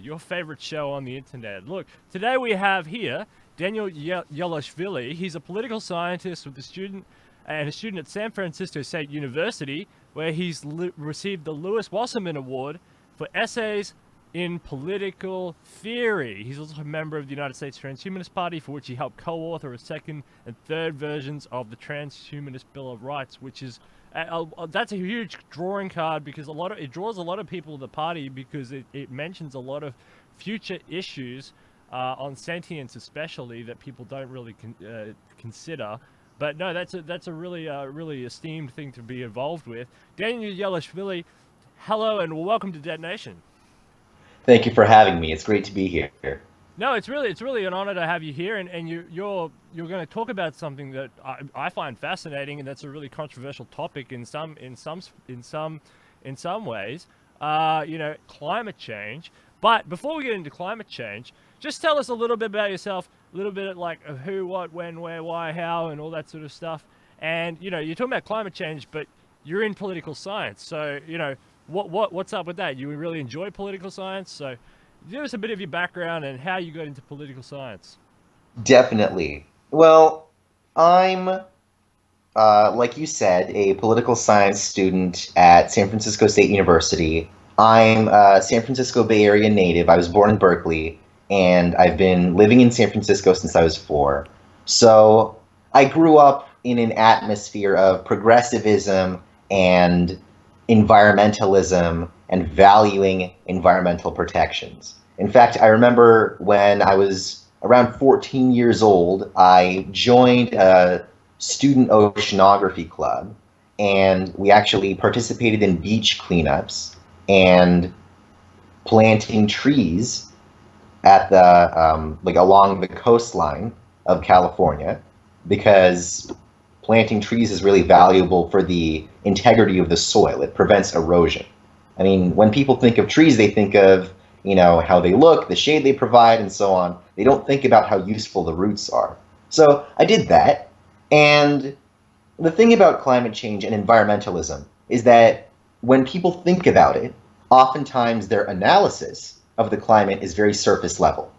your favorite show on the internet. Look, today we have here Daniel Yelashvili. He's a political scientist with a student at San Francisco State University, where he's received the Lewis Wasserman Award for essays in political theory. He's also a member of the United States Transhumanist Party, for which he helped co-author a second and third versions of the Transhumanist Bill of Rights, which is that's a huge drawing card because it draws a lot of people to the party because it mentions a lot of future issues on sentience, especially, that people don't really consider. But no, that's a really esteemed thing to be involved with. Daniel Yelashvili, hello and welcome to Detonation. Thank you for having me. It's great to be here. No, it's really an honor to have you here, and you're going to talk about something that I find fascinating, and that's a really controversial topic in some ways. Climate change. But before we get into climate change, just tell us a little bit about yourself, a little bit like of who, what, when, where, why, how, and all that sort of stuff. And you're talking about climate change, but you're in political science, so what's up with that? You really enjoy political science, so give us a bit of your background and how you got into political science. Definitely. Well, I'm, like you said, a political science student at San Francisco State University. I'm a San Francisco Bay Area native. I was born in Berkeley, and I've been living in San Francisco since I was 4. So I grew up in an atmosphere of progressivism and environmentalism and valuing environmental protections. In fact, I remember when I was around 14 years old, I joined a student oceanography club, and we actually participated in beach cleanups and planting trees at the like along the coastline of California, because planting trees is really valuable for the integrity of the soil. It prevents erosion. I mean, when people think of trees, they think of, how they look, the shade they provide, and so on. They don't think about how useful the roots are. So I did that. And the thing about climate change and environmentalism is that when people think about it, oftentimes their analysis of the climate is very surface level.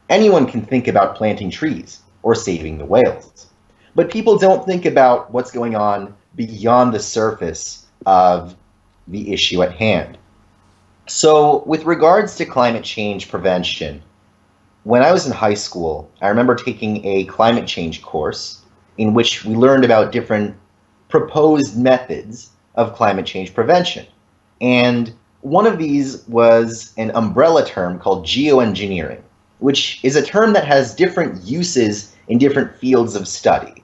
Anyone can think about planting trees or saving the whales. But people don't think about what's going on beyond the surface of the issue at hand. So, with regards to climate change prevention, when I was in high school, I remember taking a climate change course in which we learned about different proposed methods of climate change prevention. And one of these was an umbrella term called geoengineering, which is a term that has different uses in different fields of study.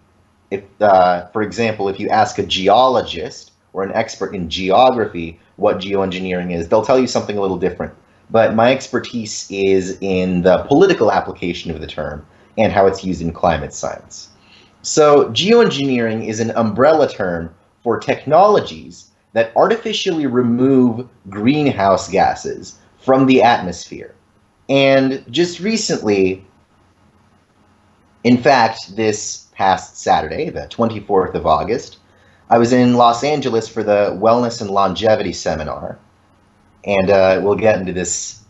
If, for example, if you ask a geologist or an expert in geography what geoengineering is, they'll tell you something a little different. But my expertise is in the political application of the term and how it's used in climate science. So, geoengineering is an umbrella term for technologies that artificially remove greenhouse gases from the atmosphere. And just recently, in fact, this past Saturday, the 24th of August, I was in Los Angeles for the Wellness and Longevity Seminar. And we'll get into this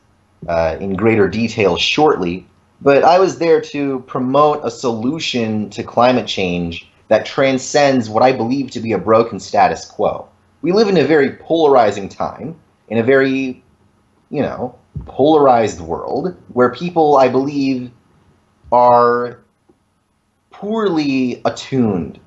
in greater detail shortly. But I was there to promote a solution to climate change that transcends what I believe to be a broken status quo. We live in a very polarizing time, in a very, polarized world, where people, I believe, are poorly attuned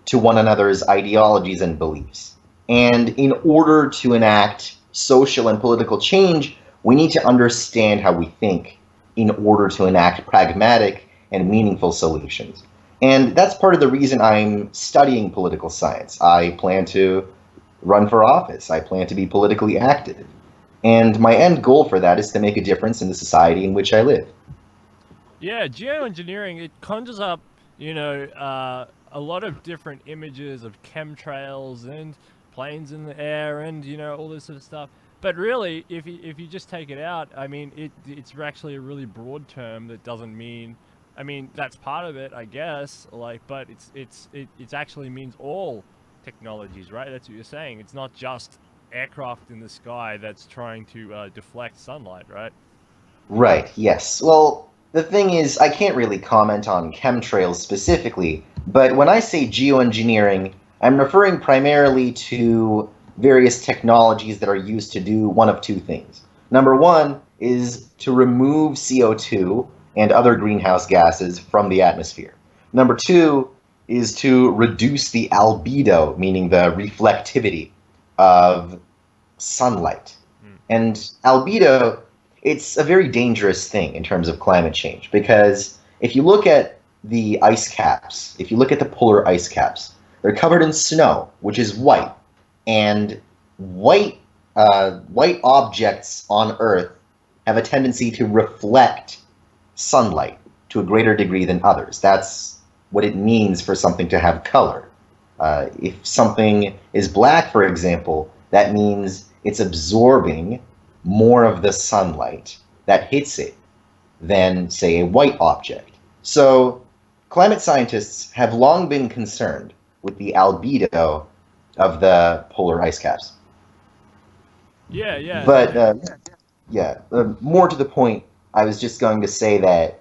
to one another's ideologies and beliefs. And in order to enact social and political change, we need to understand how we think in order to enact pragmatic and meaningful solutions. And that's part of the reason I'm studying political science. I plan to run for office. I plan to be politically active. And my end goal for that is to make a difference in the society in which I live. Yeah, geoengineering, it conjures up, a lot of different images of chemtrails and planes in the air and, all this sort of stuff. But really, if you just take it out, I mean, it's actually a really broad term that doesn't mean, I mean, that's part of it, I guess, but it actually means all technologies, right? That's what you're saying. It's not just aircraft in the sky that's trying to deflect sunlight, right? Right, yes. Well, the thing is, I can't really comment on chemtrails specifically, but when I say geoengineering, I'm referring primarily to various technologies that are used to do one of two things. Number one is to remove CO2 and other greenhouse gases from the atmosphere. Number two is to reduce the albedo, meaning the reflectivity of sunlight. Mm. And albedo, it's a very dangerous thing in terms of climate change because if you look at the ice caps, if you look at the polar ice caps, they're covered in snow, which is white. And white objects on Earth have a tendency to reflect sunlight to a greater degree than others. That's what it means for something to have color. If something is black, for example, that means it's absorbing more of the sunlight that hits it than, say, a white object. So, climate scientists have long been concerned with the albedo of the polar ice caps. Yeah, But, yeah. more to the point, I was just going to say that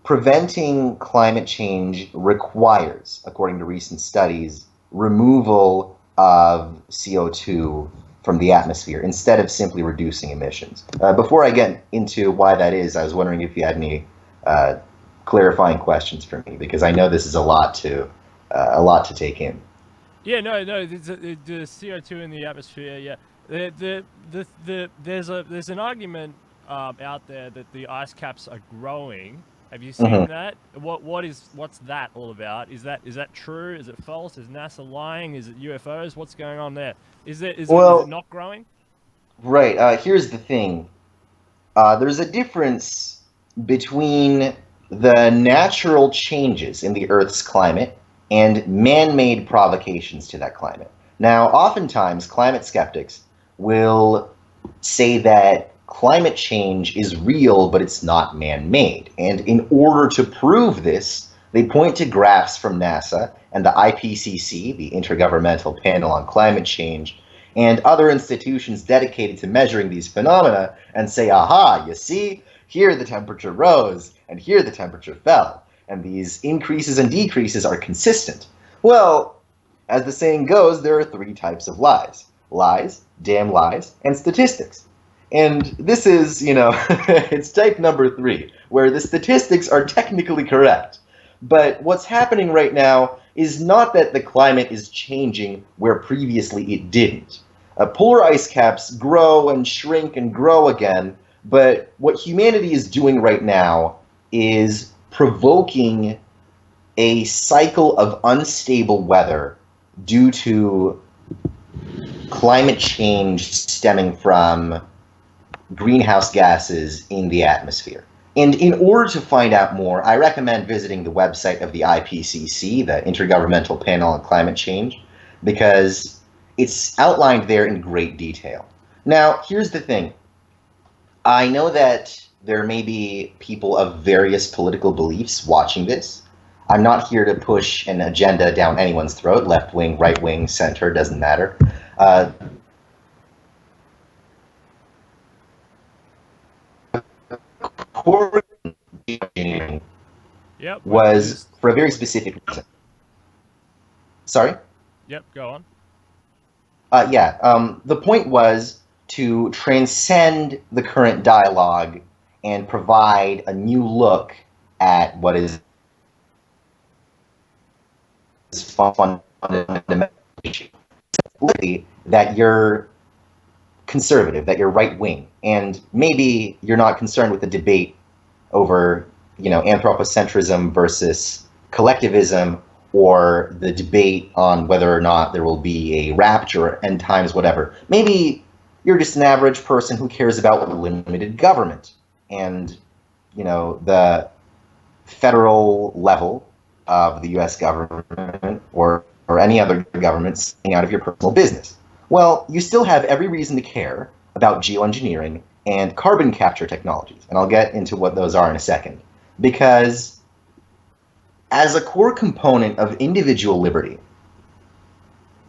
preventing climate change requires, according to recent studies, removal of CO2 from the atmosphere instead of simply reducing emissions. Before I get into why that is, I was wondering if you had any clarifying questions for me because I know this is a lot to take in. Yeah, no, the CO2 in the atmosphere. Yeah, there's an argument out there that the ice caps are growing. Have you seen Mhm. that? What's that all about? Is that true? Is it false? Is NASA lying? Is it UFOs? What's going on there? Is it Well, not growing? right. Here's the thing. There's a difference between the natural changes in the Earth's climate and man made provocations to that climate. Now, oftentimes, climate skeptics will say that climate change is real, but it's not man made. And in order to prove this, they point to graphs from NASA and the IPCC, the Intergovernmental Panel on Climate Change, and other institutions dedicated to measuring these phenomena and say, aha, you see, here the temperature rose and here the temperature fell, and these increases and decreases are consistent. Well, as the saying goes, there are three types of lies: lies, damn lies, and statistics. And this is, it's type number three, where the statistics are technically correct. But what's happening right now is not that the climate is changing where previously it didn't. Polar ice caps grow and shrink and grow again, but what humanity is doing right now is provoking a cycle of unstable weather due to climate change stemming from greenhouse gases in the atmosphere. And in order to find out more, I recommend visiting the website of the IPCC, the Intergovernmental Panel on Climate Change, because it's outlined there in great detail. Now, here's the thing. I know that there may be people of various political beliefs watching this. I'm not here to push an agenda down anyone's throat, left wing, right wing, center, doesn't matter. Uh, core engineering Yep. was for a very specific reason. Sorry? Yep. Go on. The point was to transcend the current dialogue and provide a new look at what is fundamental, that you're conservative, that you're right wing, and maybe you're not concerned with the debate over, anthropocentrism versus collectivism, or the debate on whether or not there will be a rapture, end times, whatever. Maybe you're just an average person who cares about limited government and, the federal level of the U.S. government or any other government staying out of your personal business. Well, you still have every reason to care about geoengineering and carbon capture technologies, and I'll get into what those are in a second. Because as a core component of individual liberty,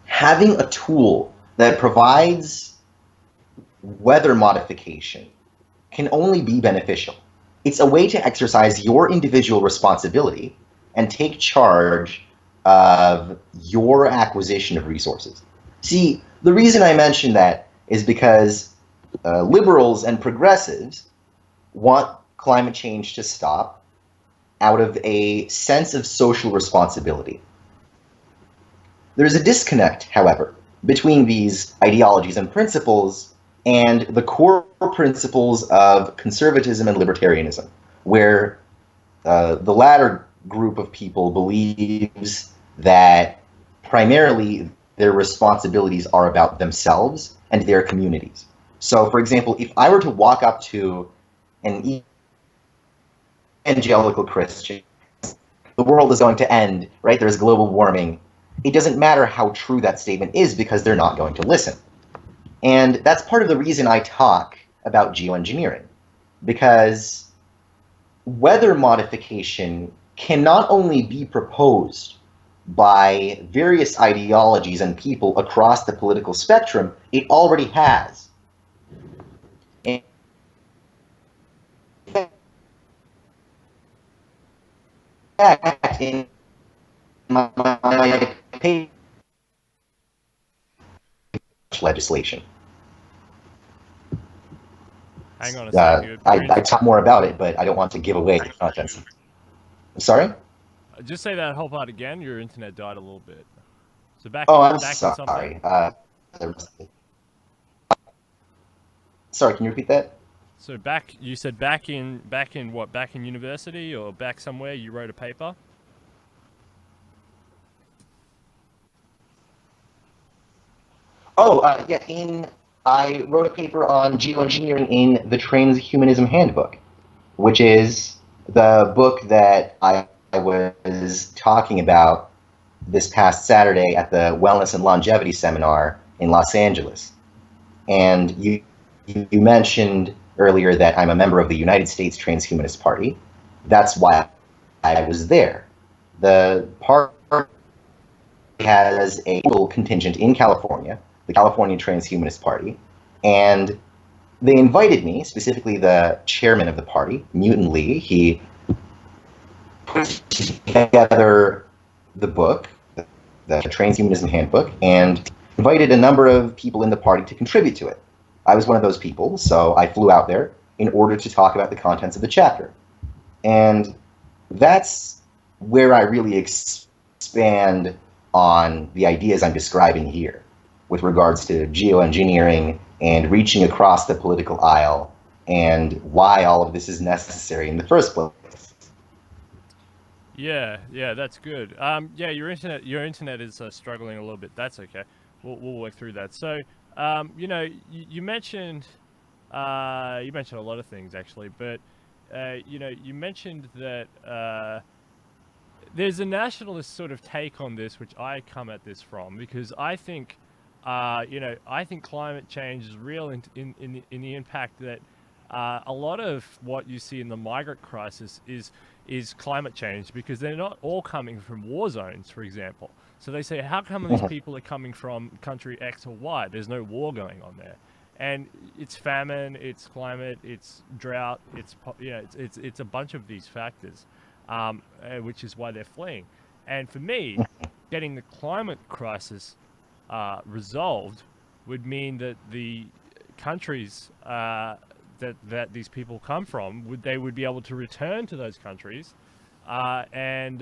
having a tool that provides weather modification can only be beneficial. It's a way to exercise your individual responsibility and take charge of your acquisition of resources. See, the reason I mention that is because liberals and progressives want climate change to stop out of a sense of social responsibility. There's a disconnect, however, between these ideologies and principles and the core principles of conservatism and libertarianism, where the latter group of people believes that primarily their responsibilities are about themselves and their communities. So, for example, if I were to walk up to an evangelical Christian, the world is going to end, right? There's global warming. It doesn't matter how true that statement is because they're not going to listen. And that's part of the reason I talk about geoengineering, because weather modification can not only be proposed by various ideologies and people across the political spectrum, it already has. In fact, in my legislation. Hang on a sec. I talk more about it, but I don't want to give away the contents. Sorry? Just say that whole part again. Your internet died a little bit. So back. Oh, I'm back sorry. In something. Sorry, can you repeat that? So back. You said back in what? Back in university or back somewhere? You wrote a paper. Oh, yeah. I wrote a paper on geoengineering in the Transhumanism Handbook, which is the book that I was talking about this past Saturday at the Wellness and Longevity Seminar in Los Angeles. And you mentioned earlier that I'm a member of the United States Transhumanist Party. That's why I was there. The party has a local contingent in California, the California Transhumanist Party, and they invited me, specifically the chairman of the party, Mutant Lee. He put together the book, the Transhumanism Handbook, and invited a number of people in the party to contribute to it. I was one of those people, so I flew out there in order to talk about the contents of the chapter. And that's where I really expand on the ideas I'm describing here with regards to geoengineering and reaching across the political aisle and why all of this is necessary in the first place. Yeah, that's good. Yeah, your internet is struggling a little bit. That's okay. We'll work through that. So, you know, you mentioned a lot of things actually, but you know, you mentioned that there's a nationalist sort of take on this, which I come at this from because I think, you know, I think climate change is real in the impact that a lot of what you see in the migrant crisis is climate change because they're not all coming from war zones, for example. So they say, how come these people are coming from country X or Y? There's no war going on there. And it's famine, it's climate, it's drought, it's it's a bunch of these factors, which is why they're fleeing. And for me, getting the climate crisis resolved would mean that the countries that these people come from they would be able to return to those countries, and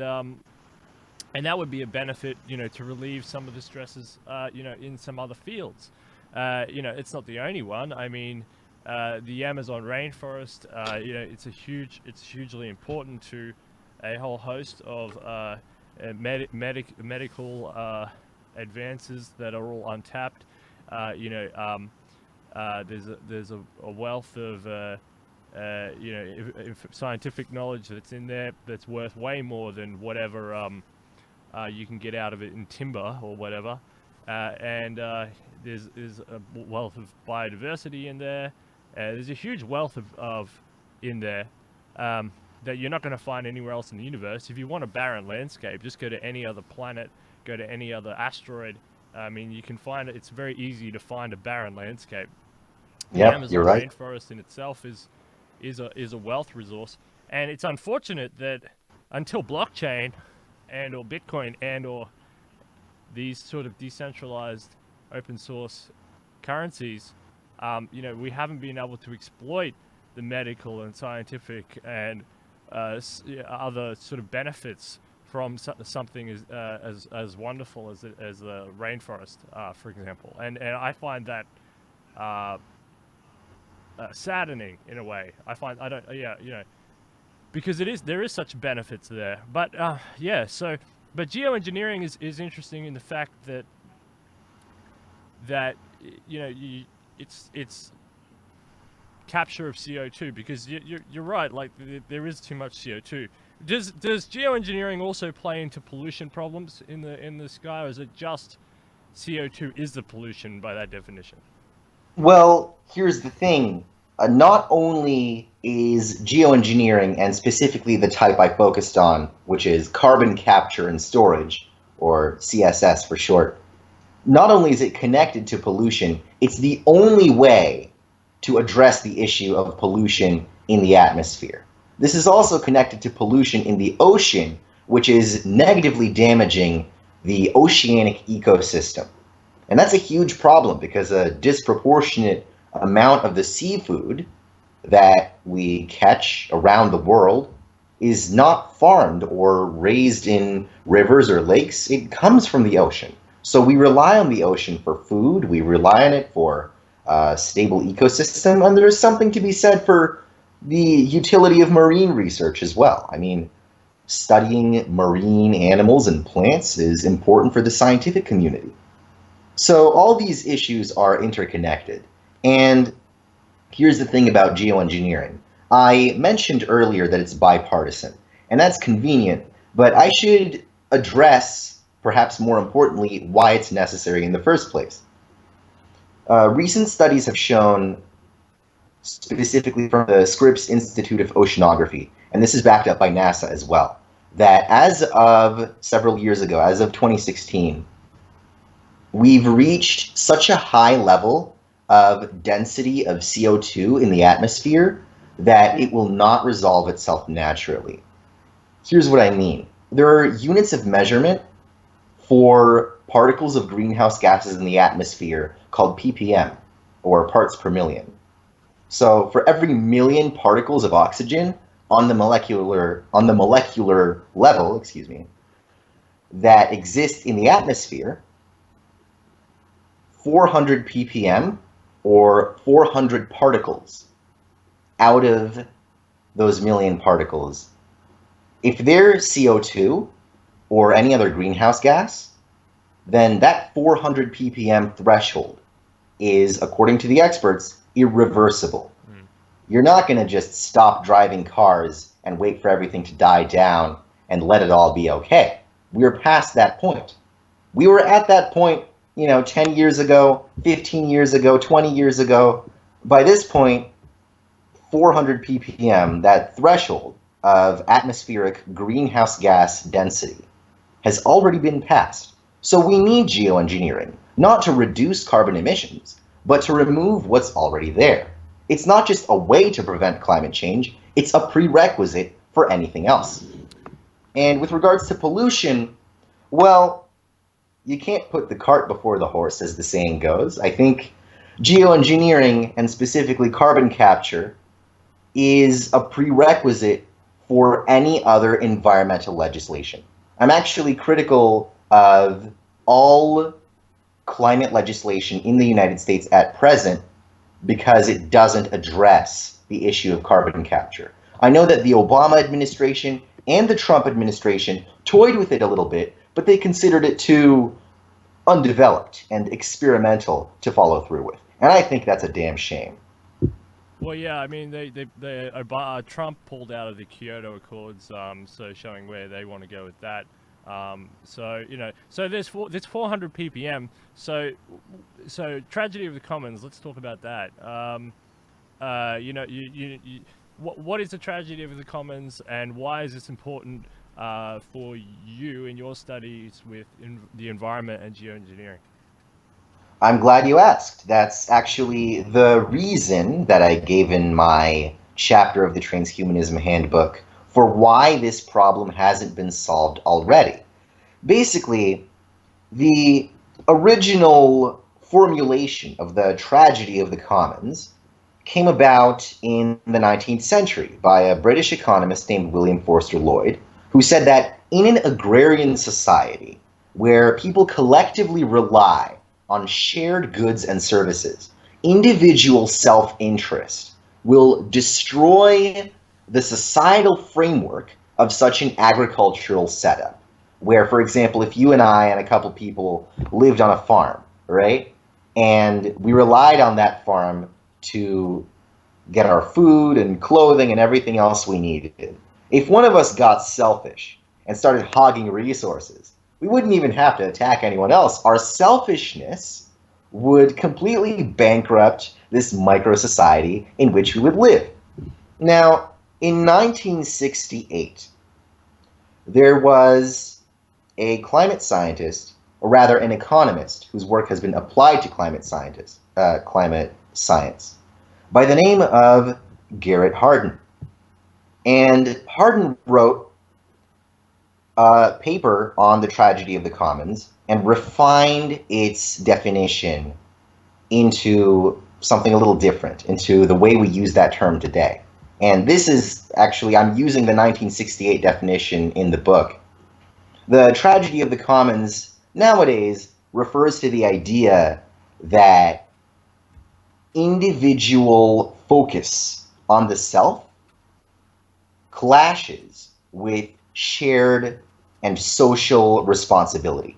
that would be a benefit, you know, to relieve some of the stresses, you know, in some other fields. You know, it's not the only one. I mean, the Amazon rainforest, you know, it's hugely important to a whole host of medical advances that are all untapped. You know, there's a wealth of you know, scientific knowledge that's in there that's worth way more than whatever you can get out of it in timber or whatever. And there's a wealth of biodiversity in there. There's a huge wealth of in there that you're not going to find anywhere else in the universe. If you want a barren landscape, just go to any other planet, go to any other asteroid, I mean, you can find it. It's very easy to find a barren landscape. The Yep, you're Amazon right. rainforest in itself is a wealth resource, and it's unfortunate that until blockchain and or Bitcoin and or these sort of decentralized open source currencies, we haven't been able to exploit the medical and scientific and other sort of benefits from something as wonderful as the rainforest, for example. And I find that uh, saddening in a way. I find I don't because there is such benefits there. But but geoengineering is interesting in the fact that it's capture of CO2, because you're right, like there is too much CO2. Does geoengineering also play into pollution problems in the sky, or is it just CO2 is the pollution by that definition? Well, here's the thing. Not only is geoengineering, and specifically the type I focused on, which is carbon capture and storage, or CSS for short, not only is it connected to pollution, it's the only way to address the issue of pollution in the atmosphere. This is also connected to pollution in the ocean, which is negatively damaging the oceanic ecosystem. And that's a huge problem because a disproportionate amount of the seafood that we catch around the world is not farmed or raised in rivers or lakes. It comes from the ocean. So we rely on the ocean for food, we rely on it for a stable ecosystem, and there's something to be said for the utility of marine research as well. I mean, studying marine animals and plants is important for the scientific community. So all these issues are interconnected. And here's the thing about geoengineering. I mentioned earlier that it's bipartisan, and that's convenient, but I should address, perhaps more importantly, why it's necessary in the first place. Recent studies have shown, specifically from the Scripps Institute of Oceanography, and this is backed up by NASA as well, that as of several years ago, as of 2016, we've reached such a high level of density of CO2 in the atmosphere that it will not resolve itself naturally. Here's what I mean. There are units of measurement for particles of greenhouse gases in the atmosphere called ppm, or parts per million. So for every million particles of oxygen on the molecular level, that exist in the atmosphere, 400 ppm, or 400 particles out of those million particles, if they're CO2 or any other greenhouse gas, then that 400 ppm threshold is, according to the experts, irreversible. You're not going to just stop driving cars and wait for everything to die down and let it all be okay. We're past that point. We were at that point, 10 years ago, 15 years ago, 20 years ago. By this point, 400 ppm, that threshold of atmospheric greenhouse gas density, has already been passed. So we need geoengineering, not to reduce carbon emissions, but to remove what's already there. It's not just a way to prevent climate change, it's a prerequisite for anything else. And with regards to pollution, well, you can't put the cart before the horse, as the saying goes. I think geoengineering, and specifically carbon capture, is a prerequisite for any other environmental legislation. I'm actually critical of all climate legislation in the United States at present because it doesn't address the issue of carbon capture. I know that the Obama administration and the Trump administration toyed with it a little bit, but they considered it too undeveloped and experimental to follow through with. And I think that's a damn shame. Well, yeah, I mean, Trump pulled out of the Kyoto Accords, so showing where they want to go with that. So there's 400 ppm. So tragedy of the commons. Let's talk about that. What is the tragedy of the commons, and why is this important for you in your studies with the environment and geoengineering? I'm glad you asked. That's actually the reason that I gave in my chapter of the Transhumanism Handbook for why this problem hasn't been solved already. Basically, the original formulation of the tragedy of the commons came about in the 19th century by a British economist named William Forster Lloyd, who said that in an agrarian society where people collectively rely on shared goods and services, individual self interest will destroy the societal framework of such an agricultural setup. Where, for example, if you and I and a couple people lived on a farm, right, and we relied on that farm to get our food and clothing and everything else we needed. If one of us got selfish and started hogging resources, we wouldn't even have to attack anyone else. Our selfishness would completely bankrupt this micro society in which we would live. Now, in 1968, there was a climate scientist, or rather an economist, whose work has been applied to climate science, by the name of Garrett Hardin. And Hardin wrote a paper on the tragedy of the commons and refined its definition into something a little different, into the way we use that term today. And this is actually, I'm using the 1968 definition in the book. The tragedy of the commons nowadays refers to the idea that individual focus on the self clashes with shared and social responsibility.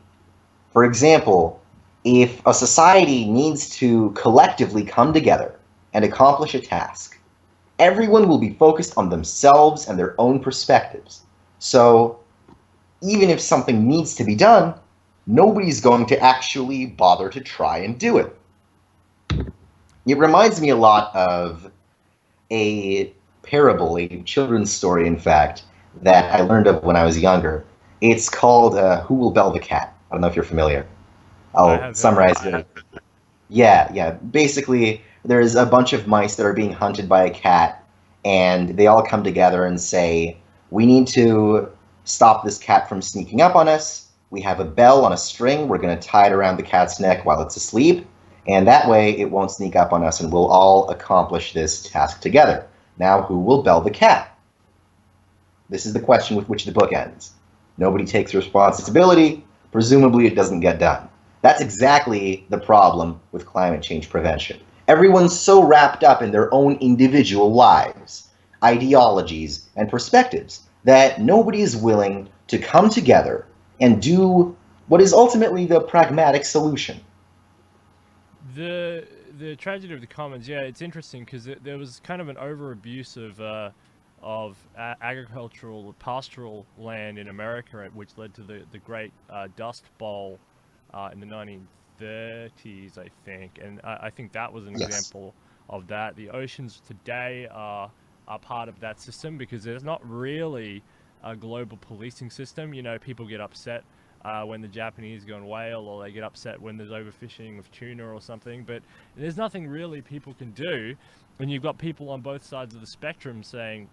For example, if a society needs to collectively come together and accomplish a task, everyone will be focused on themselves and their own perspectives. So, even if something needs to be done, nobody's going to actually bother to try and do it. It reminds me a lot of a parable, a children's story, in fact, that I learned of when I was younger. It's called Who Will Bell the Cat? I don't know if you're familiar. I I'll have heard of summarize it. it. Yeah. Basically, there's a bunch of mice that are being hunted by a cat, and they all come together and say, we need to stop this cat from sneaking up on us. We have a bell on a string. We're going to tie it around the cat's neck while it's asleep, and that way it won't sneak up on us, and we'll all accomplish this task together. Now, who will bell the cat? This is the question with which the book ends. Nobody takes responsibility. Presumably, it doesn't get done. That's exactly the problem with climate change prevention. Everyone's so wrapped up in their own individual lives, ideologies, and perspectives that nobody is willing to come together and do what is ultimately the pragmatic solution. The tragedy of the commons, yeah, it's interesting because there was kind of an over abuse of agricultural pastoral land in America, which led to the Great Dust Bowl in the 1930s, I think, and I think that was an Yes. example of that. The oceans today are part of that system because there's not really a global policing system. You know, people get upset when the Japanese go on whale, or they get upset when there's overfishing of tuna or something. But there's nothing really people can do, and you've got people on both sides of the spectrum saying,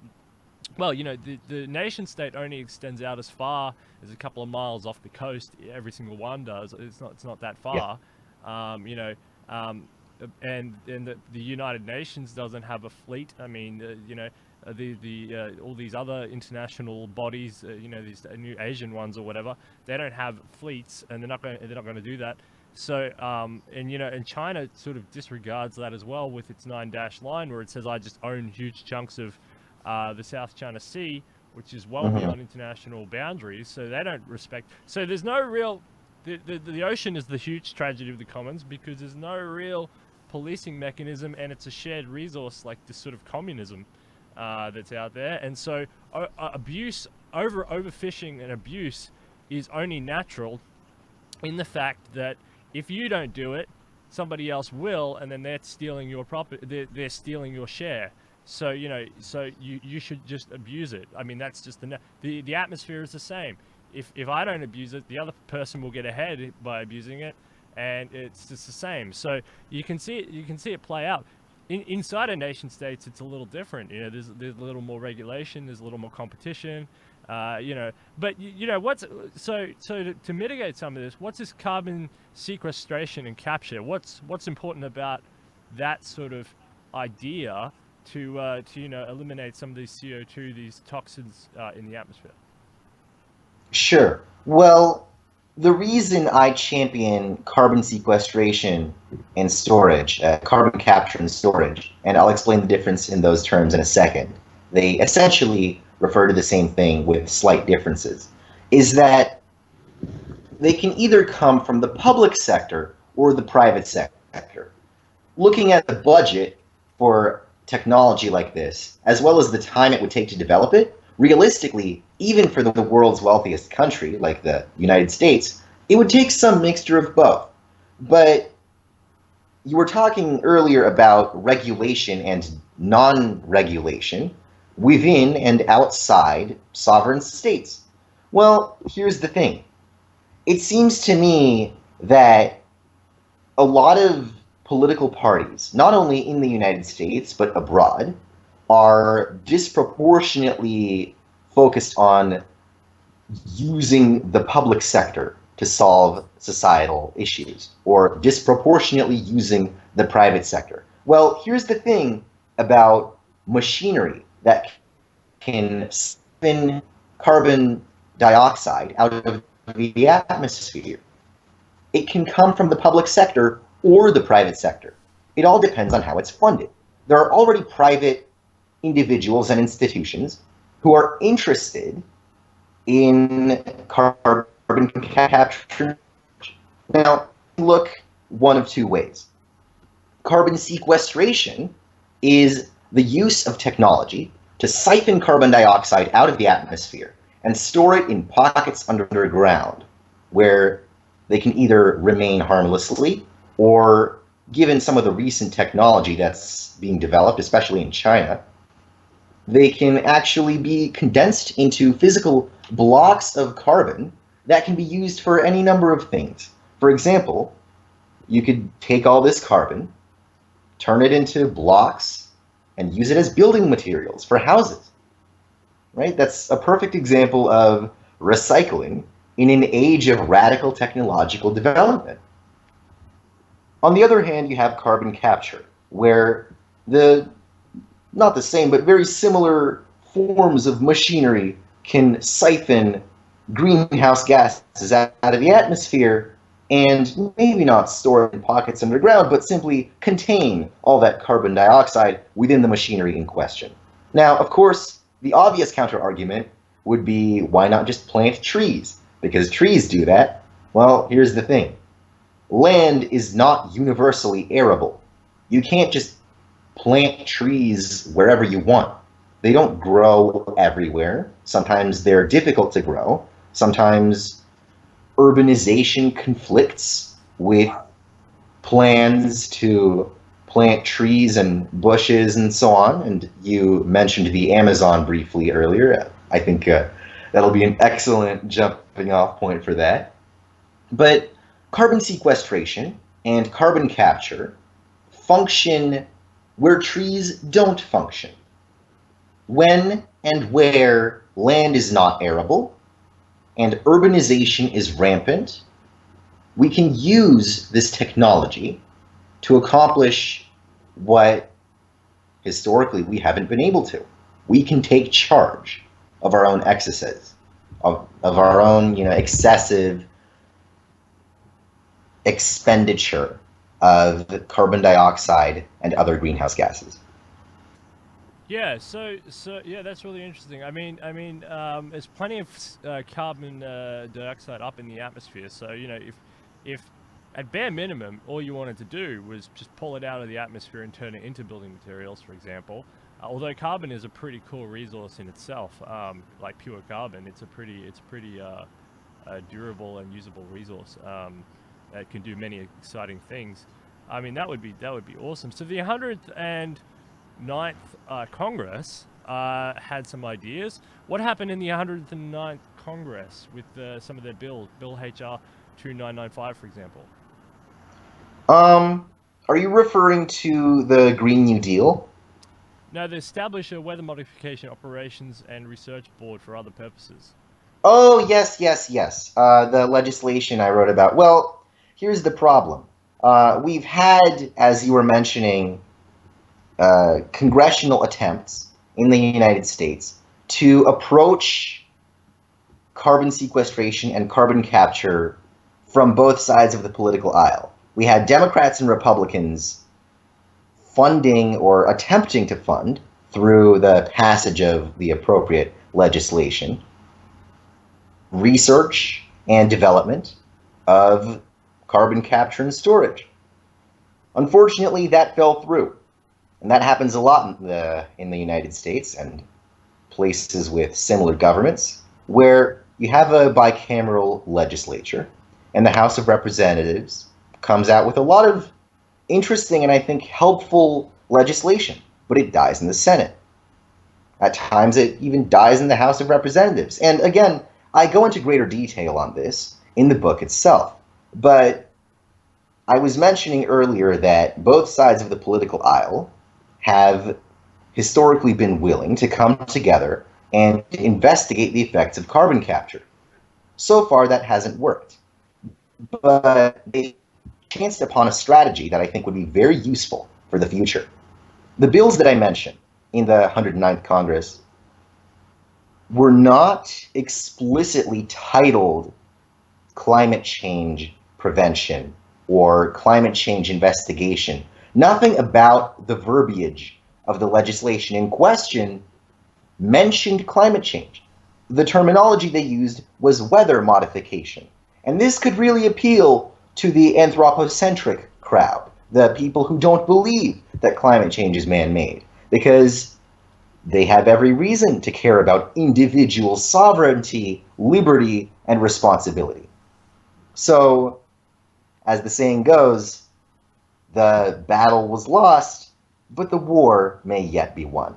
well, you know, the nation state only extends out as far as a couple of miles off the coast. Every single one does. It's not that Yeah. far. You know, um, and the United Nations doesn't have a fleet. I mean, you know, the all these other international bodies, you know, these new Asian ones or whatever, they don't have fleets, and they're not going to do that. So, and you know, and China sort of disregards that as well with its 9-dash line, where it says, "I just own huge chunks of the South China Sea," which is well Mm-hmm. beyond international boundaries. So they don't respect. So there's no real. The ocean is the huge tragedy of the commons because there's no real policing mechanism, and it's a shared resource like this sort of communism that's out there. And so abuse, overfishing and abuse is only natural in the fact that if you don't do it, somebody else will, and then they're stealing your property. They're stealing your share. So you know, so you should just abuse it. I mean, that's just the atmosphere is the same. If I don't abuse it, the other person will get ahead by abusing it, and it's just the same. So you can see it play out. Inside a nation states, it's a little different. You know, there's a little more regulation, there's a little more competition. You know, but you know what's to mitigate some of this, what's this carbon sequestration and capture? What's important about that sort of idea to you know, eliminate some of these CO2, these toxins in the atmosphere? Sure. Well, the reason I champion carbon sequestration and storage, carbon capture and storage, and I'll explain the difference in those terms in a second, they essentially refer to the same thing with slight differences, is that they can either come from the public sector or the private sector. Looking at the budget for technology like this, as well as the time it would take to develop it, realistically, even for the world's wealthiest country, like the United States, it would take some mixture of both. But you were talking earlier about regulation and non regulation within and outside sovereign states. Well, here's the thing. It seems to me that a lot of political parties, not only in the United States but abroad, are disproportionately focused on using the public sector to solve societal issues, or disproportionately using the private sector. Well, here's the thing about machinery that can spin carbon dioxide out of the atmosphere. It can come from the public sector or the private sector. It all depends on how it's funded. There are already private individuals and institutions who are interested in carbon capture. Now, look one of two ways. Carbon sequestration is the use of technology to siphon carbon dioxide out of the atmosphere and store it in pockets underground where they can either remain harmlessly or, given some of the recent technology that's being developed, especially in China, they can actually be condensed into physical blocks of carbon that can be used for any number of things. For example, you could take all this carbon, turn it into blocks, and use it as building materials for houses. Right? That's a perfect example of recycling in an age of radical technological development. On the other hand, you have carbon capture, where the not the same, but very similar forms of machinery can siphon greenhouse gases out of the atmosphere and maybe not store it in pockets underground, but simply contain all that carbon dioxide within the machinery in question. Now, of course, the obvious counter-argument would be, why not just plant trees? Because trees do that. Well, here's the thing. Land is not universally arable. You can't just plant trees wherever you want. They don't grow everywhere. Sometimes they're difficult to grow. Sometimes urbanization conflicts with plans to plant trees and bushes and so on. And you mentioned the Amazon briefly earlier. I think that'll be an excellent jumping off point for that. But carbon sequestration and carbon capture function where trees don't function. When and where land is not arable and urbanization is rampant, we can use this technology to accomplish what historically we haven't been able to. We can take charge of our own excesses, of our own excessive expenditure of carbon dioxide and other greenhouse gases. Yeah, so yeah, that's really interesting. There's plenty of carbon dioxide up in the atmosphere. So if at bare minimum all you wanted to do was just pull it out of the atmosphere and turn it into building materials, for example. Although carbon is a pretty cool resource in itself, like pure carbon, it's a pretty durable and usable resource that can do many exciting things. I mean, that would be awesome. So the 109th Congress had some ideas. What happened in the 109th Congress with some of their bills, Bill HR 2995, for example? Um, are you referring to the Green New Deal? No, they establish a weather modification operations and research board for other purposes. Oh, yes, yes, yes. The legislation I wrote about. Well, here's the problem. We've had, as you were mentioning, congressional attempts in the United States to approach carbon sequestration and carbon capture from both sides of the political aisle. We had Democrats and Republicans funding or attempting to fund through the passage of the appropriate legislation research and development of carbon capture and storage. Unfortunately, that fell through, and that happens a lot in the United States and places with similar governments, where you have a bicameral legislature, and the House of Representatives comes out with a lot of interesting and I think helpful legislation, but it dies in the Senate. At times, it even dies in the House of Representatives. And again, I go into greater detail on this in the book itself. But I was mentioning earlier that both sides of the political aisle have historically been willing to come together and investigate the effects of carbon capture. So far, that hasn't worked. But they chanced upon a strategy that I think would be very useful for the future. The bills that I mentioned in the 109th Congress were not explicitly titled climate change prevention or climate change investigation. Nothing about the verbiage of the legislation in question mentioned climate change. The terminology they used was weather modification. And this could really appeal to the anthropocentric crowd, the people who don't believe that climate change is man-made, because they have every reason to care about individual sovereignty, liberty, and responsibility. So, as the saying goes, the battle was lost, but the war may yet be won.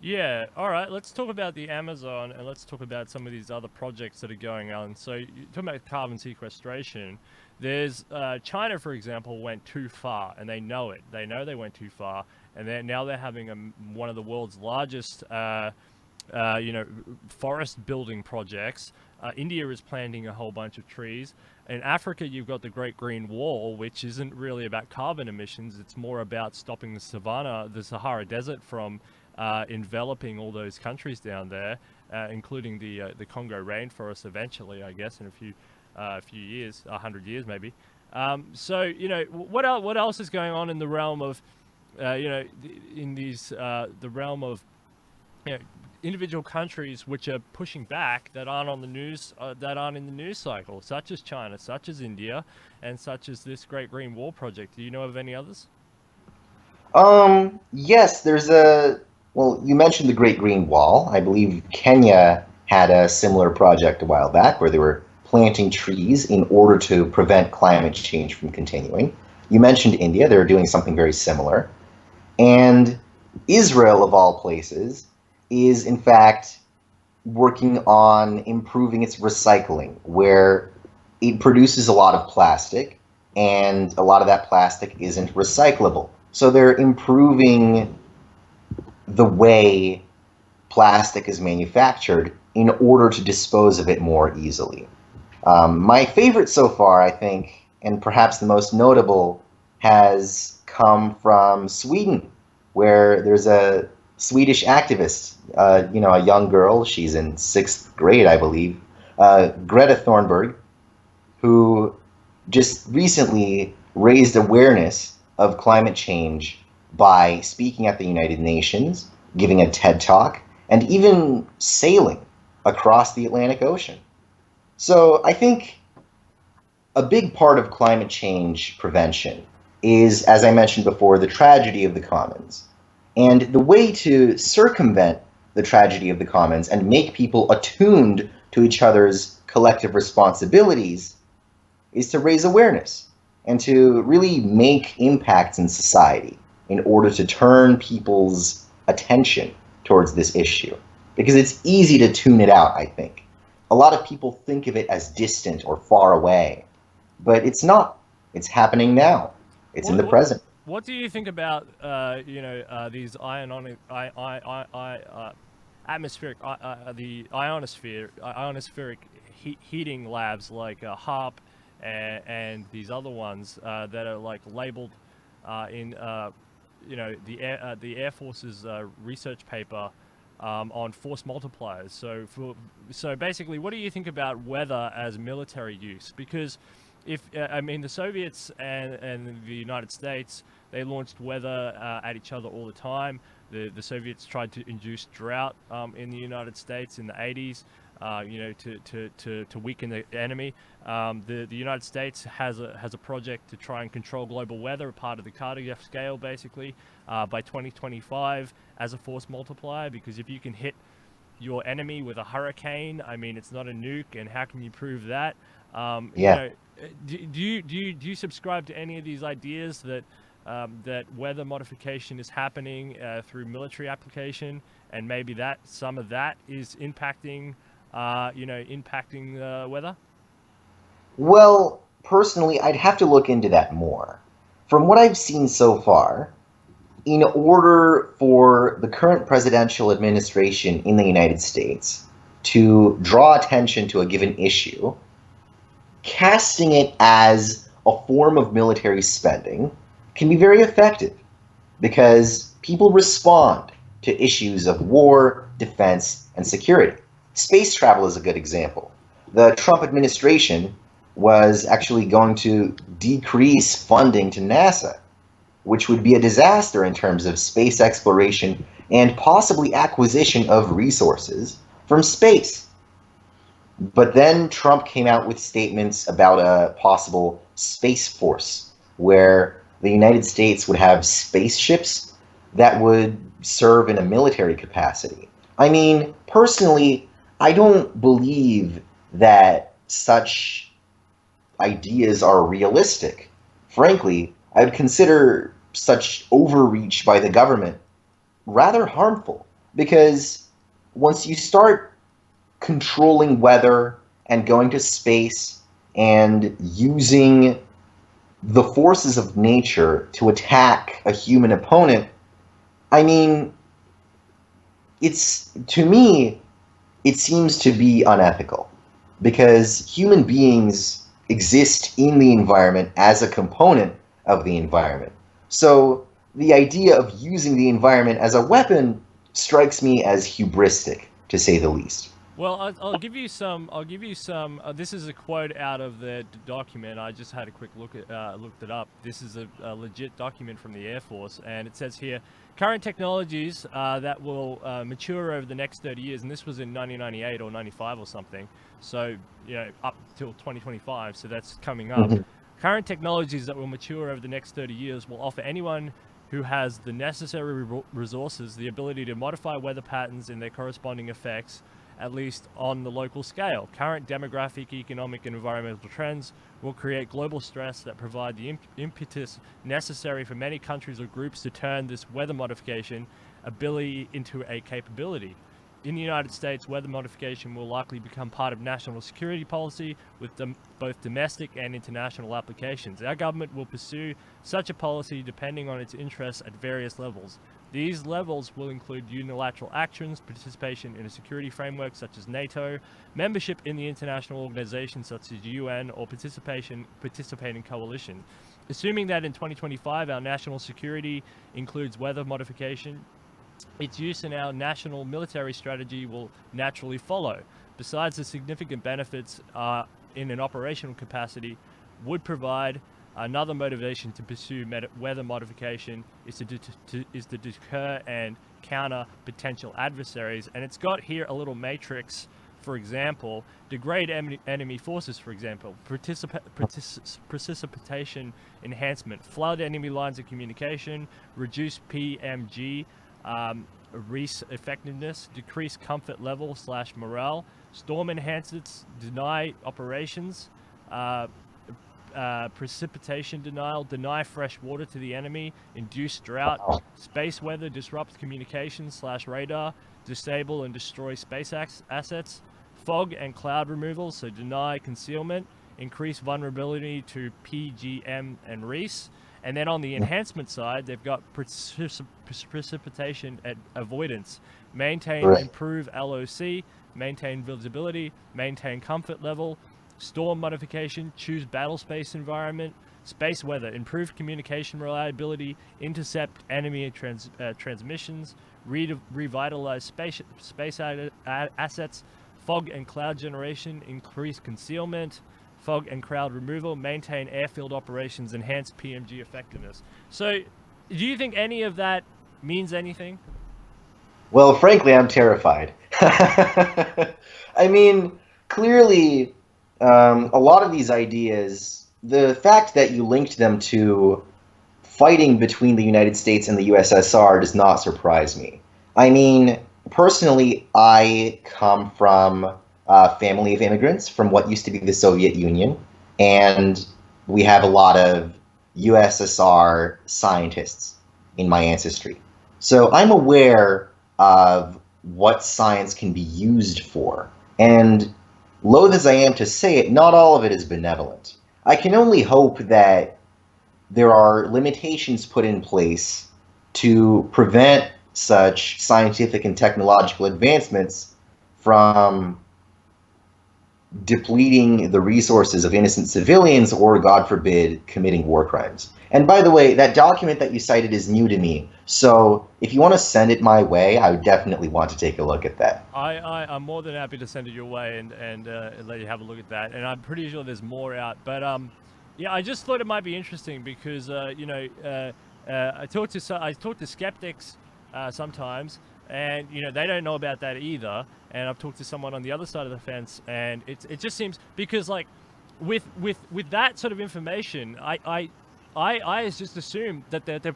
Yeah, all right, let's talk about the Amazon and let's talk about some of these other projects that are going on. So, you're talking about carbon sequestration. There's China, for example, went too far, and they know it. They know they went too far, and now they're having one of the world's largest, forest building projects. India is planting a whole bunch of trees. In Africa, you've got the Great Green Wall, which isn't really about carbon emissions. It's more about stopping the Sahara Desert from enveloping all those countries down there, including the Congo rainforest eventually, I guess, in a few years, 100 years maybe. So what else is going on in the realm of the realm of you know, individual countries which are pushing back that aren't on the news, that aren't in the news cycle, such as China, such as India, and such as this Great Green Wall project. Do you know of any others? Yes, well, you mentioned the Great Green Wall. I believe Kenya had a similar project a while back where they were planting trees in order to prevent climate change from continuing. You mentioned India, they're doing something very similar. And Israel, of all places, is in fact working on improving its recycling, where it produces a lot of plastic, and a lot of that plastic isn't recyclable. So they're improving the way plastic is manufactured in order to dispose of it more easily. My favorite so far, I think, and perhaps the most notable, has come from Sweden, where there's a Swedish activist, a young girl, she's in sixth grade, I believe, Greta Thunberg, who just recently raised awareness of climate change by speaking at the United Nations, giving a TED Talk, and even sailing across the Atlantic Ocean. So I think a big part of climate change prevention is, as I mentioned before, the tragedy of the commons. And the way to circumvent the tragedy of the commons and make people attuned to each other's collective responsibilities is to raise awareness and to really make impacts in society in order to turn people's attention towards this issue. Because it's easy to tune it out, I think. A lot of people think of it as distant or far away, but it's not. It's happening now. It's in What the what present. what do you think about these atmospheric the ionospheric heating labs like HARP and these other ones that are like labeled in the Air Force's research paper on force multipliers. So basically, what do you think about weather as military use? Because if I mean the Soviets and the United States, they launched weather at each other all the time. The Soviets tried to induce drought in the United States in the 80s, to weaken the enemy. The United States has a project to try and control global weather, part of the Carter scale, basically, by 2025 as a force multiplier. Because if you can hit your enemy with a hurricane, I mean, it's not a nuke, and how can you prove that? Yeah. Do you subscribe to any of these ideas that that weather modification is happening through military application, and maybe that some of that is impacting, impacting weather? Well, personally, I'd have to look into that more. From what I've seen so far, in order for the current presidential administration in the United States to draw attention to a given issue, casting it as a form of military spending can be very effective because people respond to issues of war, defense, and security. Space travel is a good example. The Trump administration was actually going to decrease funding to NASA, which would be a disaster in terms of space exploration and possibly acquisition of resources from space. But then Trump came out with statements about a possible space force where the United States would have spaceships that would serve in a military capacity. I mean, personally, I don't believe that such ideas are realistic. Frankly, I would consider such overreach by the government rather harmful because once you start controlling weather and going to space and using the forces of nature to attack a human opponent, I mean, it's to me, it seems to be unethical because human beings exist in the environment as a component of the environment. So the idea of using the environment as a weapon strikes me as hubristic, to say the least. Well, I'll give you some. I'll give you some. This is a quote out of the document. I just had a quick look at looked it up. This is a legit document from the Air Force, and it says here, current technologies that will mature over the next 30 years, and this was in 1998 or 95 or something. So up till 2025. So that's coming up. Mhm. Current technologies that will mature over the next 30 years will offer anyone who has the necessary resources the ability to modify weather patterns and their corresponding effects, at least on the local scale. Current demographic, economic, and environmental trends will create global stress that provide the impetus necessary for many countries or groups to turn this weather modification ability into a capability. In the United States, weather modification will likely become part of national security policy with both domestic and international applications. Our government will pursue such a policy depending on its interests at various levels. These levels will include unilateral actions, participation in a security framework such as NATO, membership in the international organizations such as UN, or participating coalition. Assuming that in 2025 our national security includes weather modification, its use in our national military strategy will naturally follow. Besides the significant benefits in an operational capacity, would provide another motivation to pursue weather modification is to deter and counter potential adversaries. And it's got here a little matrix. For example, degrade enemy forces, for example, precipitation enhancement, flood enemy lines of communication, reduce PMG, reese effectiveness, decrease comfort level / morale, storm enhancements, deny operations, precipitation denial, deny fresh water to the enemy, induce drought, space weather, disrupt communications / radar, disable and destroy space assets, fog and cloud removal, so deny concealment, increased vulnerability to PGM and REES. And then on the enhancement side, they've got precipitation avoidance, maintain Right. improve LOC, maintain visibility, maintain comfort level, storm modification, choose battle space environment, space weather, improved communication reliability, intercept enemy transmissions, revitalize space assets, fog and cloud generation, increase concealment, fog and cloud removal, maintain airfield operations, enhance PMG effectiveness. So, do you think any of that means anything? Well, frankly, I'm terrified. I mean, clearly, a lot of these ideas, the fact that you linked them to fighting between the United States and the USSR does not surprise me. I mean, personally, I come from a family of immigrants from what used to be the Soviet Union, and we have a lot of USSR scientists in my ancestry. So I'm aware of what science can be used for. And loath as I am to say it, not all of it is benevolent. I can only hope that there are limitations put in place to prevent such scientific and technological advancements from depleting the resources of innocent civilians or, God forbid, committing war crimes. And by the way, that document that you cited is new to me. So if you want to send it my way, I would definitely want to take a look at that. I'm more than happy to send it your way and let you have a look at that. And I'm pretty sure there's more out. But yeah, I just thought it might be interesting because I talk to skeptics sometimes, and they don't know about that either. And I've talked to someone on the other side of the fence, and it just seems because like with that sort of information, I just assume that the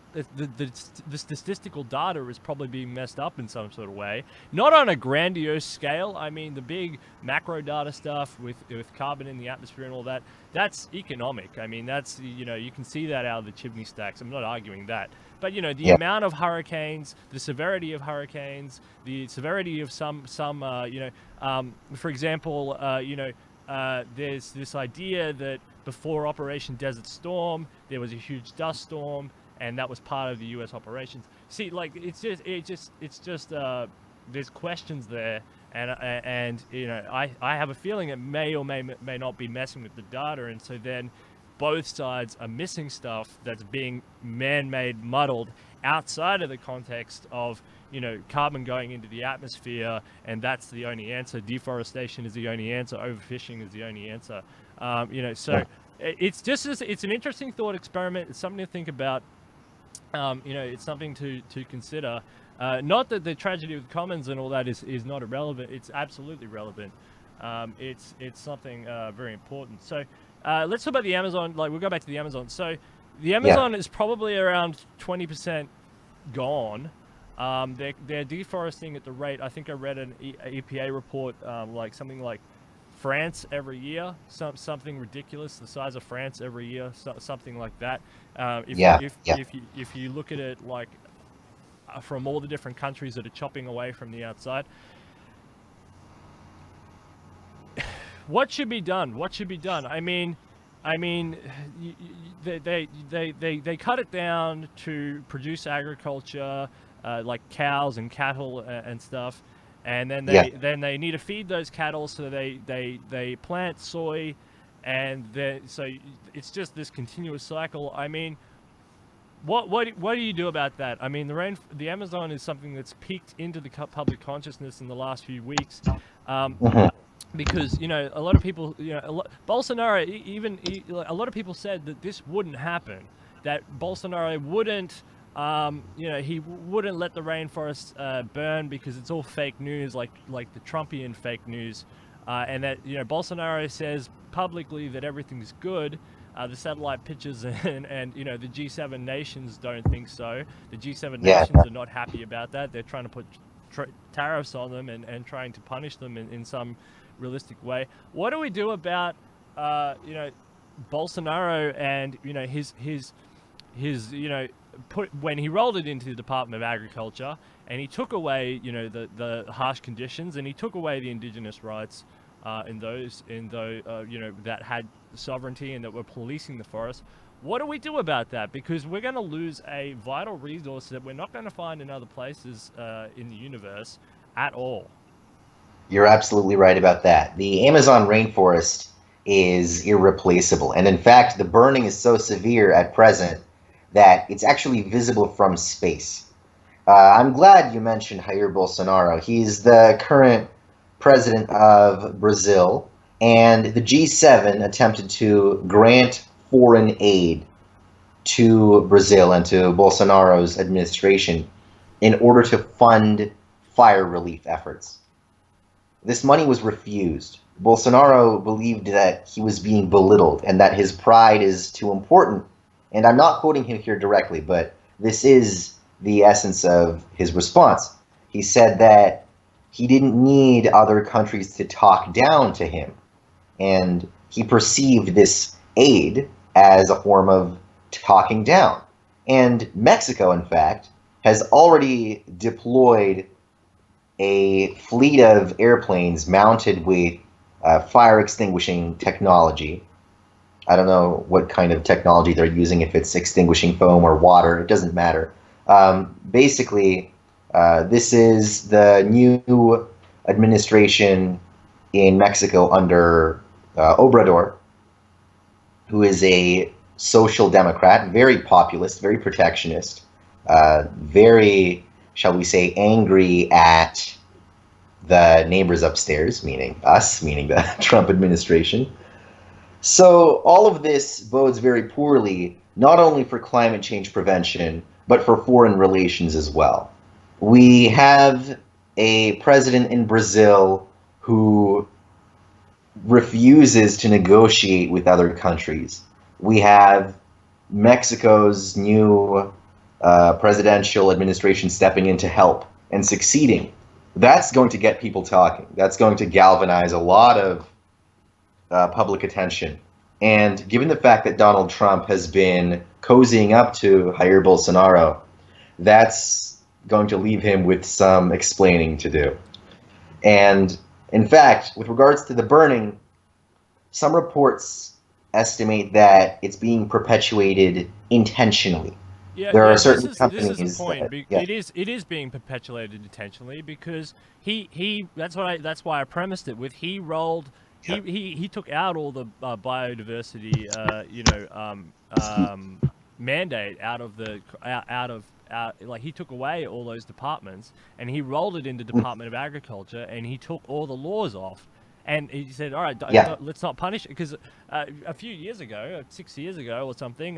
statistical data is probably being messed up in some sort of way. Not on a grandiose scale. I mean, the big macro data stuff with carbon in the atmosphere and all that, that's economic. I mean, that's, you can see that out of the chimney stacks. I'm not arguing that. But, the Yeah. amount of hurricanes, the severity of hurricanes, the severity of some for example, there's this idea that before Operation Desert Storm, there was a huge dust storm, and that was part of the U.S. operations. See, like it's just there's questions there, and I have a feeling it may or may not be messing with the data, and so then both sides are missing stuff that's being man-made, muddled outside of the context of carbon going into the atmosphere, and that's the only answer. Deforestation is the only answer. Overfishing is the only answer. So it's an interesting thought experiment. It's something to think about. It's something to consider. Not that the tragedy of the commons and all that is not irrelevant. It's absolutely relevant. It's something very important. So let's talk about the Amazon. Like, we'll go back to the Amazon. So the Amazon is probably around 20% gone. They're deforesting at the rate. I think I read an EPA report, like something like France every year, something ridiculous, the size of France every year, something like that. If you look at it like from all the different countries that are chopping away from the outside, what should be done? What should be done? I mean, they cut it down to produce agriculture, like cows and cattle and stuff, and then they need to feed those cattle, so they plant soy, and so it's just this continuous cycle. I mean, what do you do about that? I mean, the Amazon is something that's peaked into the public consciousness in the last few weeks. Mhm. Because a lot of people, Bolsonaro, a lot of people said that this wouldn't happen, that Bolsonaro wouldn't, he wouldn't let the rainforest burn because it's all fake news, like the Trumpian fake news, and that Bolsonaro says publicly that everything's good. The satellite pictures and the G7 nations don't think so. The G7 nations are not happy about that. They're trying to put tariffs on them and trying to punish them in some realistic way. What do we do about Bolsonaro and his when he rolled it into the Department of Agriculture and he took away the harsh conditions and he took away the indigenous rights? in those that had sovereignty and that were policing the forest. What do we do about that? Because we're going to lose a vital resource that we're not going to find in other places in the universe at all. You're absolutely right about that. The Amazon rainforest is irreplaceable. And in fact, the burning is so severe at present that it's actually visible from space. I'm glad you mentioned Jair Bolsonaro. He's the current president of Brazil, and the G7 attempted to grant foreign aid to Brazil and to Bolsonaro's administration in order to fund fire relief efforts. This money was refused. Bolsonaro believed that he was being belittled and that his pride is too important. And I'm not quoting him here directly, but this is the essence of his response. He said that he didn't need other countries to talk down to him. And he perceived this aid as a form of talking down. And Mexico, in fact, has already deployed a fleet of airplanes mounted with fire extinguishing technology. I don't know what kind of technology they're using, if it's extinguishing foam or water, it doesn't matter. Basically, this is the new administration in Mexico under Obrador, who is a social democrat, very populist, very protectionist, very, shall we say, angry at the neighbors upstairs, meaning us, meaning the Trump administration. So all of this bodes very poorly, not only for climate change prevention, but for foreign relations as well. We have a president in Brazil who refuses to negotiate with other countries. We have Mexico's new presidential administration stepping in to help and succeeding. That's going to get people talking. That's going to galvanize a lot of public attention. And given the fact that Donald Trump has been cozying up to Jair Bolsonaro, that's going to leave him with some explaining to do. And in fact, with regards to the burning, some reports estimate that it's being perpetuated intentionally. Yeah, There are yeah. certain This is the companies point. that, yeah, It is being perpetuated intentionally because he that's why I premised it with he took out all the biodiversity mandate out of the out like he took away all those departments and he rolled it into Department of Agriculture and he took all the laws off. And he said, "All right, yeah, let's not punish it," because a few years ago, 6 years ago or something,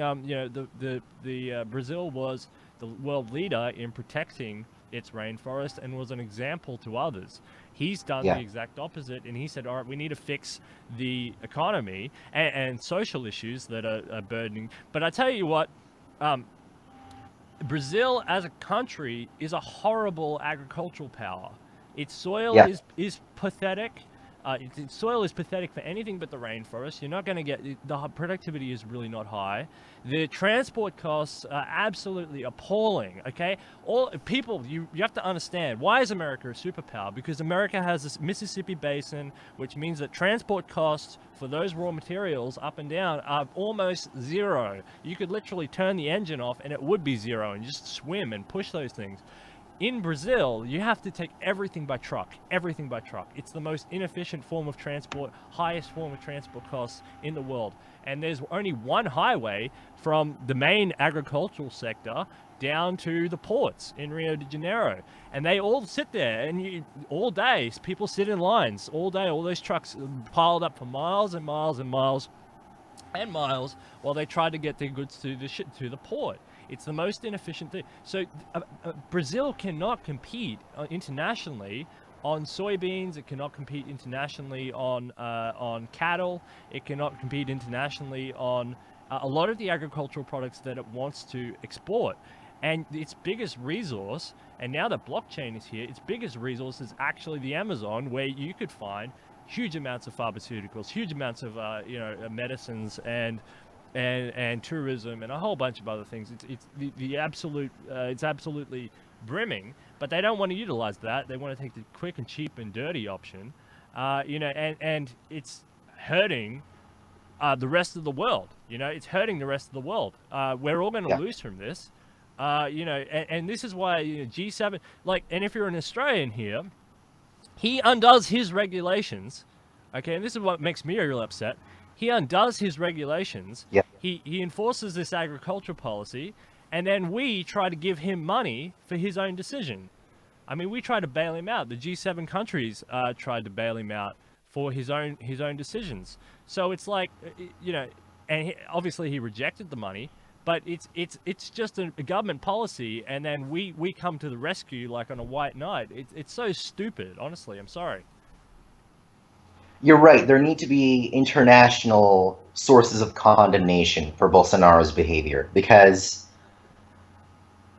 Brazil was the world leader in protecting its rainforest and was an example to others. He's done the yeah, exact opposite, and he said, "All right, we need to fix the economy and social issues that are burdening." But I tell you what, um, Brazil as a country is a horrible agricultural power. Its soil yeah. is pathetic. Its soil is pathetic for anything but the rainforest. You're not going to get the productivity is really not high. The transport costs are absolutely appalling. Okay, all people you have to understand why is America a superpower? Because America has this Mississippi Basin, which means that transport costs for those raw materials up and down are almost zero. You could literally turn the engine off and it would be zero, and just swim and push those things. In Brazil, you have to take everything by truck. Everything by truck. It's the most inefficient form of transport, highest form of transport costs in the world. And there's only one highway from the main agricultural sector down to the ports in Rio de Janeiro. And they all sit there, and all day, people sit in lines all day, all those trucks piled up for miles and miles and miles and miles while they try to get their goods to the port. It's the most inefficient thing. So Brazil cannot compete internationally on soybeans. It cannot compete internationally on cattle. It cannot compete internationally on a lot of the agricultural products that it wants to export. And its biggest resource, and now that blockchain is here, its biggest resource is actually the Amazon, where you could find huge amounts of pharmaceuticals, huge amounts of medicines and tourism and a whole bunch of other things. It's the absolute it's absolutely brimming, but they don't want to utilize that. They want to take the quick and cheap and dirty option. and it's hurting the rest of the world. It's hurting the rest of the world. We're all going to Yeah. lose from this. And this is why G7, and if you're an Australian here, he undoes his regulations. Okay, and this is what makes me real upset. He undoes his regulations. Yeah. He enforces this agriculture policy, and then we try to give him money for his own decision. I mean, we tried to bail him out. The G7 countries tried to bail him out for his own decisions. So it's like, and obviously he rejected the money, but it's just a government policy, and then we come to the rescue like on a white knight. It's so stupid. Honestly, I'm sorry. You're right. There need to be international sources of condemnation for Bolsonaro's behavior because,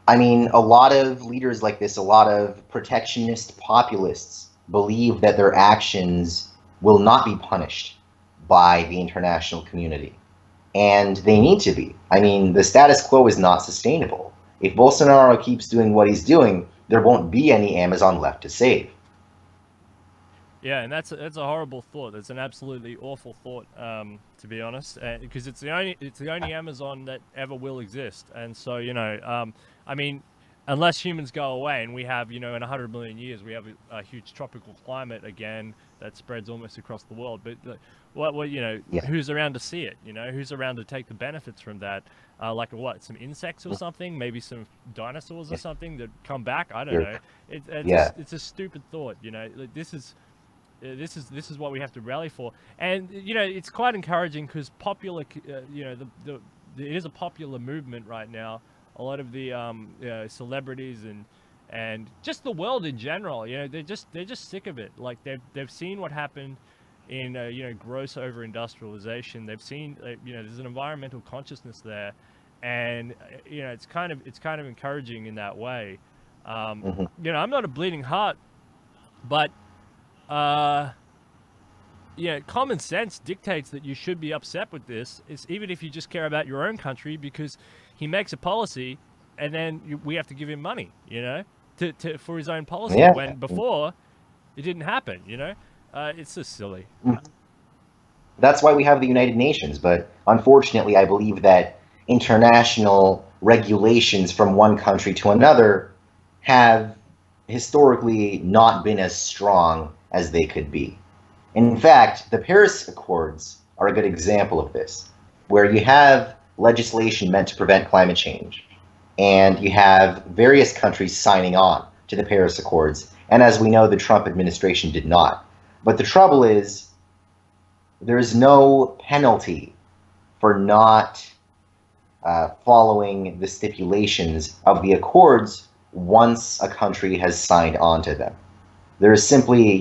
I mean, a lot of leaders like this, a lot of protectionist populists believe that their actions will not be punished by the international community. And they need to be. I mean, the status quo is not sustainable. If Bolsonaro keeps doing what he's doing, there won't be any Amazon left to save. Yeah, and that's a horrible thought. It's an absolutely awful thought, to be honest, because it's the only Amazon that ever will exist. And so I mean, unless humans go away and we have in 100 million years we have a huge tropical climate again that spreads almost across the world. But what Yeah. who's around to see it? Who's around to take the benefits from that? Like what? Some insects or something? Maybe some dinosaurs or something that come back? I don't know. Yeah. It's a stupid thought. This is what we have to rally for, and it's quite encouraging because popular, it is a popular movement right now. A lot of the celebrities and just the world in general, they're just sick of it. Like they've seen what happened in gross over industrialization. They've seen there's an environmental consciousness there, and it's kind of encouraging in that way. I'm not a bleeding heart, but common sense dictates that you should be upset with this, even if you just care about your own country, because he makes a policy and then we have to give him money, for his own policy, Yeah. when before it didn't happen, it's just silly. That's why we have the United Nations. But unfortunately, I believe that international regulations from one country to another have historically not been as strong as they could be. In fact, the Paris Accords are a good example of this, where you have legislation meant to prevent climate change, and you have various countries signing on to the Paris Accords, and as we know, the Trump administration did not. But the trouble is, there's no penalty for not following the stipulations of the accords once a country has signed on to them. There is simply,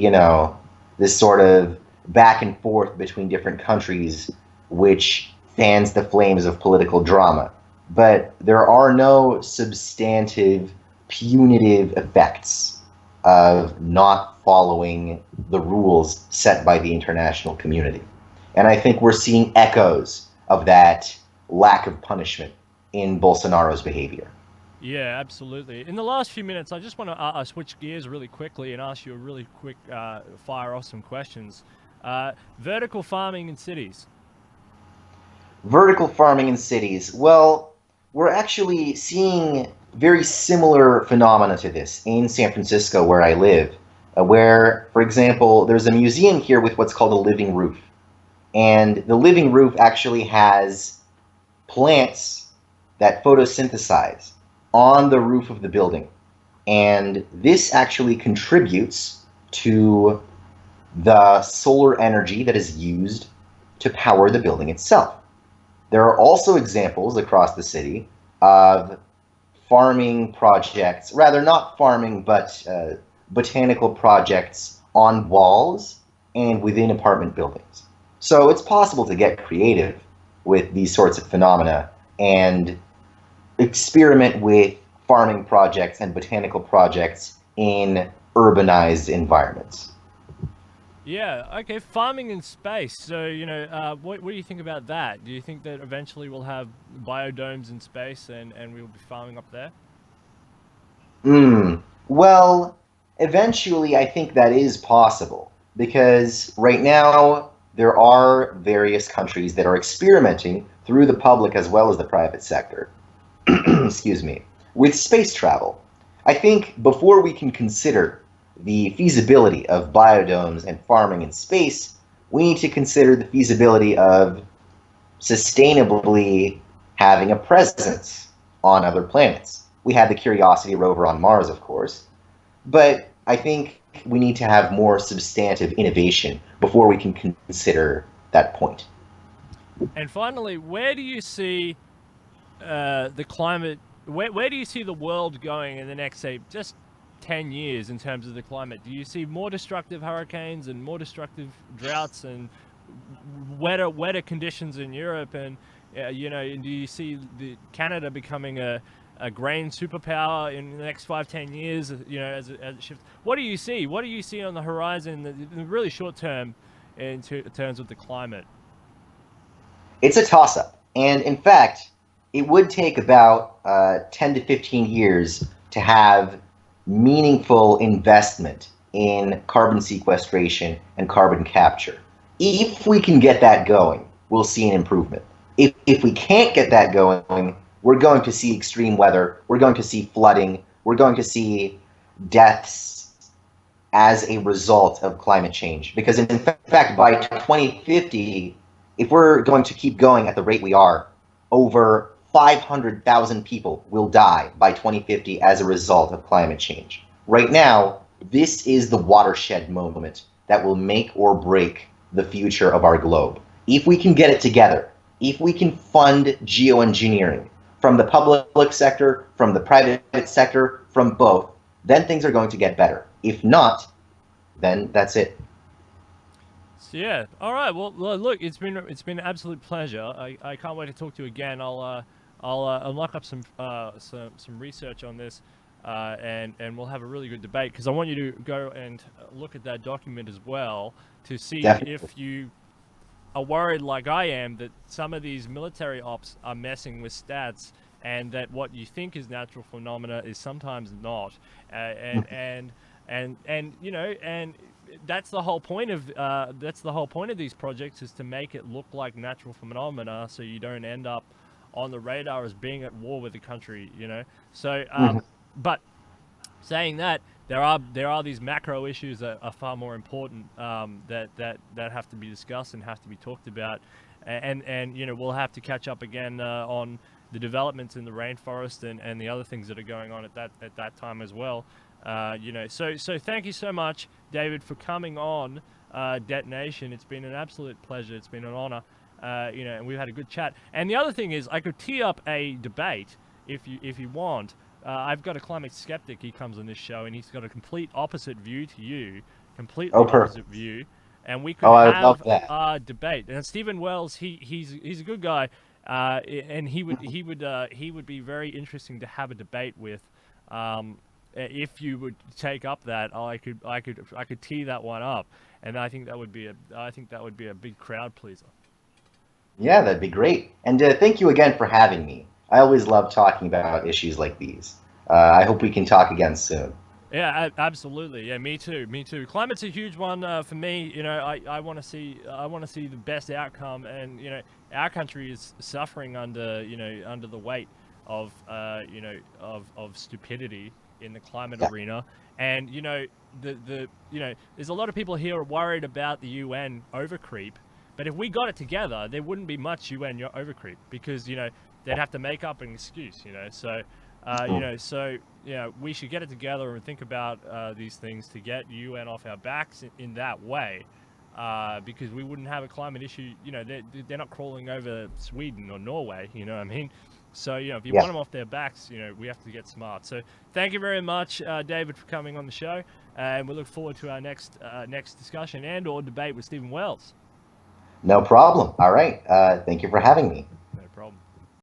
this sort of back and forth between different countries, which fans the flames of political drama. But there are no substantive, punitive effects of not following the rules set by the international community. And I think we're seeing echoes of that lack of punishment in Bolsonaro's behavior. Yeah, absolutely. In the last few minutes, I just want to switch gears really quickly and ask you a really quick fire off some questions. Vertical farming in cities. Vertical farming in cities. Well, we're actually seeing very similar phenomena to this in San Francisco, where I live, where, for example, there's a museum here with what's called a living roof. And the living roof actually has plants that photosynthesize on the roof of the building. And this actually contributes to the solar energy that is used to power the building itself. There are also examples across the city of farming projects, rather not farming, but botanical projects on walls and within apartment buildings. So it's possible to get creative with these sorts of phenomena and experiment with farming projects and botanical projects in urbanized environments. Yeah, okay, farming in space. So, what do you think about that? Do you think that eventually we'll have biodomes in space and we'll be farming up there? Well, eventually I think that is possible. because right now there are various countries that are experimenting through the public as well as the private sector, excuse me, with space travel. I think before we can consider the feasibility of biodomes and farming in space, we need to consider the feasibility of sustainably having a presence on other planets. We had the Curiosity rover on Mars, of course, but I think we need to have more substantive innovation before we can consider that point. And finally, where do you see the climate? Where do you see the world going in the next, say, just 10 years in terms of the climate? Do you see more destructive hurricanes and more destructive droughts and wetter conditions in Europe? And do you see Canada becoming a grain superpower in the next 5-10 years? As it shifts. What do you see? What do you see on the horizon in the really short term in terms of the climate? It's a toss up. And in fact, it would take about 10 to 15 years to have meaningful investment in carbon sequestration and carbon capture. If we can get that going, we'll see an improvement. If we can't get that going, we're going to see extreme weather, we're going to see flooding, we're going to see deaths as a result of climate change. Because in fact, by 2050, if we're going to keep going at the rate we are, over 500,000 people will die by 2050 as a result of climate change. Right now, this is the watershed moment that will make or break the future of our globe. If we can get it together, if we can fund geoengineering from the public sector, from the private sector, from both, then things are going to get better. If not, then that's it. So yeah, all right. Well, look, it's been an absolute pleasure. I can't wait to talk to you again. I'll lock up some research on this, and we'll have a really good debate because I want you to go and look at that document as well to see Definitely. if you are worried like I am that some of these military ops are messing with stats and that what you think is natural phenomena is sometimes not, and that's the whole point of these projects is to make it look like natural phenomena so you don't end up on the radar as being at war with the country, so but saying that, there are these macro issues that are far more important, that have to be discussed and have to be talked about, and we'll have to catch up again on the developments in the rainforest and the other things that are going on at that time as well. So thank you so much, David, for coming on Detonation. It's been an absolute pleasure. It's been an honor. And we've had a good chat. And the other thing is, I could tee up a debate if you want. I've got a climate skeptic. He comes on this show, and he's got a complete opposite view to you, completely Oh, opposite perfect. view, and we could Oh, I would love have that. a debate. And Stephen Wells, he's a good guy, and he would be very interesting to have a debate with. If you would take up that, I could tee that one up, and I think that would be a big crowd pleaser. Yeah, that'd be great. And thank you again for having me. I always love talking about issues like these. I hope we can talk again soon. Yeah, absolutely. Yeah, me too. Me too. Climate's a huge one for me. I want to see the best outcome, and our country is suffering under the weight of of stupidity in the climate Yeah, arena, and there's a lot of people here worried about the UN overcreep, but if we got it together, there wouldn't be much UN overcreep because they'd have to make up an excuse. We should get it together and think about these things to get UN off our backs in that way, because we wouldn't have a climate issue. They're not crawling over Sweden or Norway. You know what I mean? So if you yeah. want them off their backs, we have to get smart. So thank you very much, David, for coming on the show, and we look forward to our next discussion and or debate with Stephen Wells. No problem. All right. Thank you for having me.